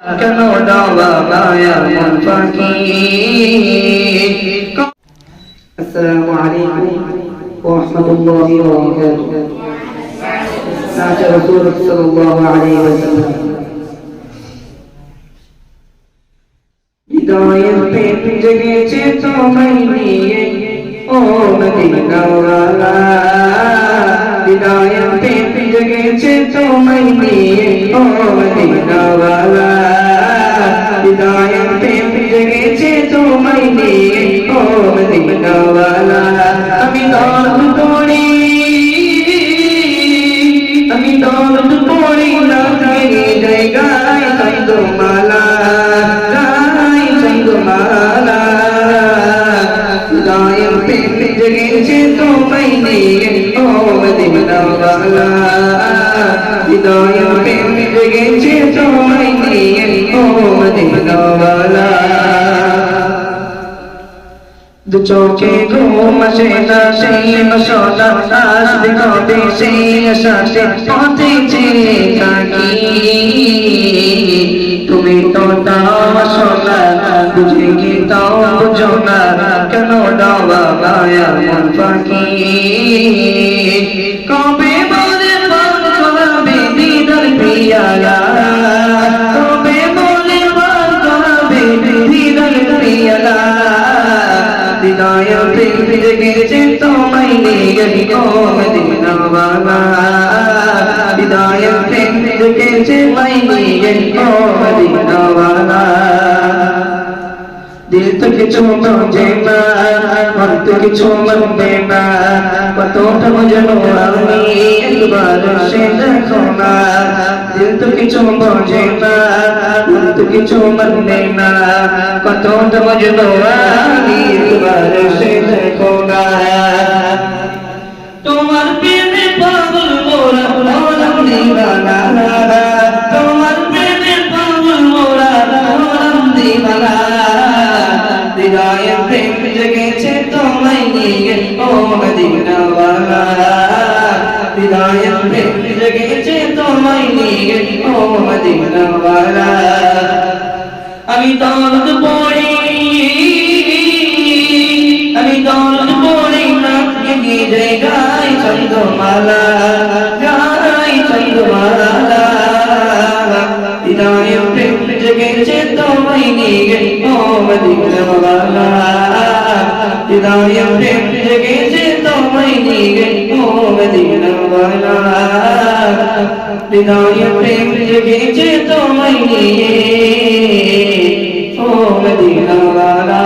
কেন দাওয়া মায়া মন ফাঁকি। আসসালামু আলাইকুম ওয়া রাহমাতুল্লাহি ওয়া বারাকাতুহু। সাথে রাসূল সাল্লাল্লাহু আলাইহি ওয়াসাল্লাম হৃদয়ে প্রেম জেগেছে তোমায় নিয়ে ও মদিনা ওয়ালা। হৃদয়ে প্রেম জেগেছে তোমায় নিয়ে ও মদিনা ওয়ালা। হৃদয়ে প্রেম জেগেছে তোমায় নিয়ে ও মদিনা ওয়ালা। আমি দরদ পড়ি, আমি দরদ পড়ি না জায়গায় চন্দ্রমালা, গায় চন্দ্রমালা। হৃদয়ে প্রেম জেগেছে তোমায় নিয়ে ও মদিনা ওয়ালা। হৃদয়ে প্রেম জেগেছে তোমায় নিয়ে ও মদিনা ওয়ালা। দু চোখে ঘুম আসে না সেই বাসনা, আসবে কবে সেই আশাতে পথে ছেড়ে থাকি। তুমি তো দাও সোনা, বুঝে কি তাও বুঝো না, কেন দাওয়া মায়া মন ফাঁকি। কবে বলে পান করাবে দিদার পিয়ালা, কবে বলে পান করাবে দিদার পিয়ালা। হৃদয়ে প্রেম জেগেছে তোমায় নিয়ে ও মদিনা ওয়ালা। হৃদয়ে প্রেম জেগেছে তোমায় নিয়ে ও মদিনা ওয়ালা। দিল তো কিছু বোঝে না, মন তো কিছু মানবে না, কতটা বোঝানো আমি একবার সে দেখো না। দিল তো কিছু বোঝে না, মন তো কিছু মানবে না, কতটা বোঝানো আমি একবার সে দেখো না। তোমার প্রেমে পাগল মোরা হলাম দিওয়ানা, তোমার প্রেমে পাগল মোরা হলাম দিওয়ানা। হৃদয়ে প্রেম জেগেছে তোমায় নিয়ে ও মদিনা ওয়ালা। হৃদয়ে প্রেম জেগেছে তোমায় নিয়ে ও মদিনা ওয়ালা। আমি দরদ পড়ি, আমি দরদ পড়ি না জায়গায় চন্দ্রমালা, গায় চন্দ্রমালা। হৃদয়ে প্রেম জেগেছে তোমায় নিয়ে ও মদিনা ওয়ালা। হৃদয়ে প্রেম জেগেছে তোমায় নিয়ে ও মদিনা ওয়ালা। হৃদয়ে প্রেম জেগেছে তোমায় নিয়ে ও মদিনা ওয়ালা।